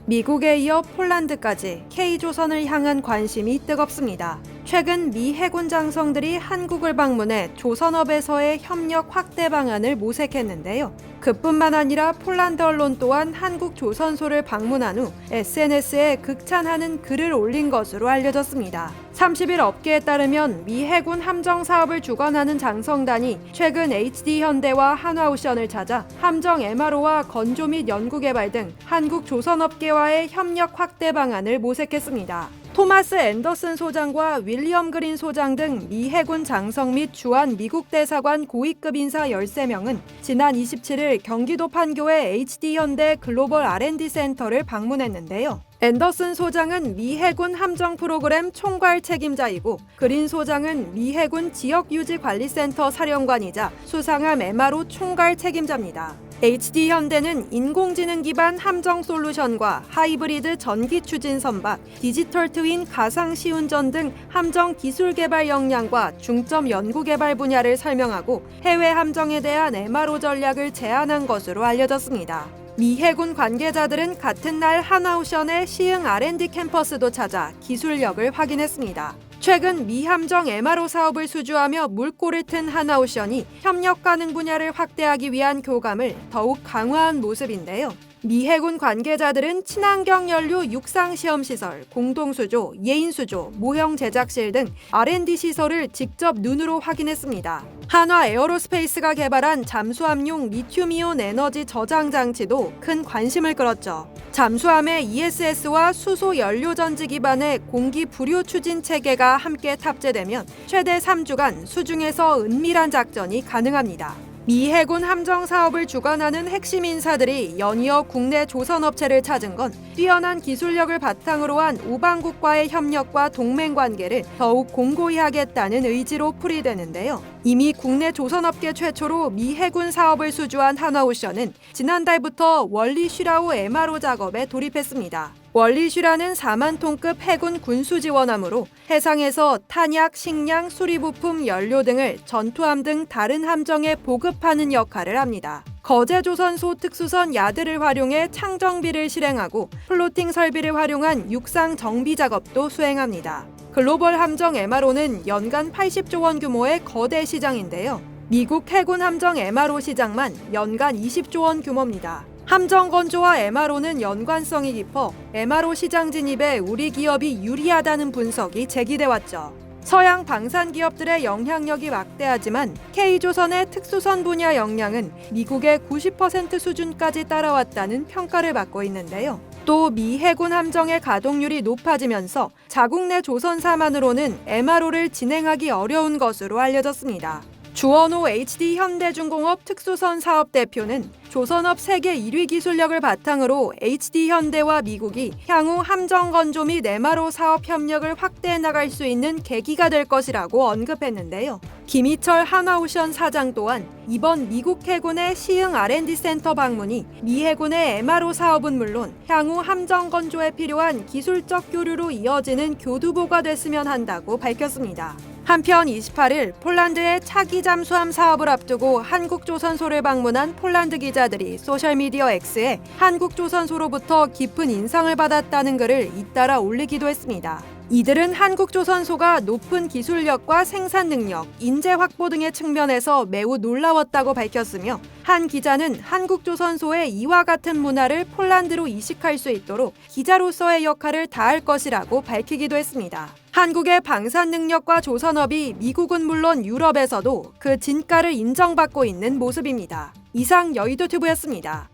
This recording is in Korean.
미국에 이어 폴란드까지 K조선을 향한 관심이 뜨겁습니다. 최근 미 해군 장성들이 한국을 방문해 조선업에서의 협력 확대 방안을 모색했는데요. 그뿐만 아니라 폴란드 언론 또한 한국 조선소를 방문한 후 SNS에 극찬하는 글을 올린 것으로 알려졌습니다. 30일 업계에 따르면 미 해군 함정 사업을 주관하는 장성단이 최근 HD현대와 한화오션을 찾아 함정 MRO와 건조 및 연구개발 등 한국 조선업계와의 협력 확대 방안을 모색했습니다. 토마스 앤더슨 소장과 윌리엄 그린 소장 등 미 해군 장성 및 주한 미국 대사관 고위급 인사 13명은 지난 27일 경기도 판교의 HD현대 글로벌 R&D 센터를 방문했는데요. 앤더슨 소장은 미 해군 함정 프로그램 총괄 책임자이고 그린 소장은 미 해군 지역유지관리센터 사령관이자 수상함 MRO 총괄 책임자입니다. HD현대는 인공지능 기반 함정 솔루션과 하이브리드 전기 추진 선박, 디지털 트윈 가상 시운전 등 함정 기술 개발 역량과 중점 연구 개발 분야를 설명하고 해외 함정에 대한 MRO 전략을 제안한 것으로 알려졌습니다. 미 해군 관계자들은 같은 날 한화오션의 시흥 R&D 캠퍼스도 찾아 기술력을 확인했습니다. 최근 미 함정 MRO 사업을 수주하며 물꼬를 튼 한화오션이 협력 가능 분야를 확대하기 위한 교감을 더욱 강화한 모습인데요. 미 해군 관계자들은 친환경 연료 육상 시험 시설, 공동 수조, 예인 수조, 모형 제작실 등 R&D 시설을 직접 눈으로 확인했습니다. 한화 에어로스페이스가 개발한 잠수함용 리튬이온 에너지 저장 장치도 큰 관심을 끌었죠. 잠수함에 ESS와 수소 연료 전지 기반의 공기 부류 추진 체계가 함께 탑재되면 최대 3주간 수중에서 은밀한 작전이 가능합니다. 미 해군 함정 사업을 주관하는 핵심 인사들이 연이어 국내 조선업체를 찾은 건 뛰어난 기술력을 바탕으로 한 우방국과의 협력과 동맹 관계를 더욱 공고히 하겠다는 의지로 풀이되는데요. 이미 국내 조선업계 최초로 미 해군 사업을 수주한 한화오션은 지난달부터 월리 슈라우 MRO 작업에 돌입했습니다. 월리 슈라는 4만 톤급 해군 군수 지원함으로 해상에서 탄약, 식량, 수리부품, 연료 등을 전투함 등 다른 함정에 보급하는 역할을 합니다. 거제조선소 특수선 야드를 활용해 창정비를 실행하고 플로팅 설비를 활용한 육상 정비 작업도 수행합니다. 글로벌 함정 MRO는 연간 80조 원 규모의 거대 시장인데요. 미국 해군 함정 MRO 시장만 연간 20조 원 규모입니다. 함정 건조와 MRO는 연관성이 깊어 MRO 시장 진입에 우리 기업이 유리하다는 분석이 제기돼 왔죠. 서양 방산 기업들의 영향력이 막대하지만 K조선의 특수선 분야 역량은 미국의 90% 수준까지 따라왔다는 평가를 받고 있는데요. 또 미 해군 함정의 가동률이 높아지면서 자국 내 조선사만으로는 MRO를 진행하기 어려운 것으로 알려졌습니다. 주원호 HD현대중공업 특수선 사업 대표는 조선업 세계 1위 기술력을 바탕으로 HD현대와 미국이 향후 함정 건조 및 MRO 사업 협력을 확대해 나갈 수 있는 계기가 될 것이라고 언급했는데요. 김희철 한화오션 사장 또한 이번 미국 해군의 시흥 R&D 센터 방문이 미 해군의 MRO 사업은 물론 향후 함정 건조에 필요한 기술적 교류로 이어지는 교두보가 됐으면 한다고 밝혔습니다. 한편 28일 폴란드의 차기 잠수함 사업을 앞두고 한국조선소를 방문한 폴란드 기자들이 소셜미디어 X에 한국조선소로부터 깊은 인상을 받았다는 글을 잇따라 올리기도 했습니다. 이들은 한국조선소가 높은 기술력과 생산 능력, 인재 확보 등의 측면에서 매우 놀라웠다고 밝혔으며 한 기자는 한국조선소의 이와 같은 문화를 폴란드로 이식할 수 있도록 기자로서의 역할을 다할 것이라고 밝히기도 했습니다. 한국의 방산 능력과 조선업이 미국은 물론 유럽에서도 그 진가를 인정받고 있는 모습입니다. 이상 여의도튜브였습니다.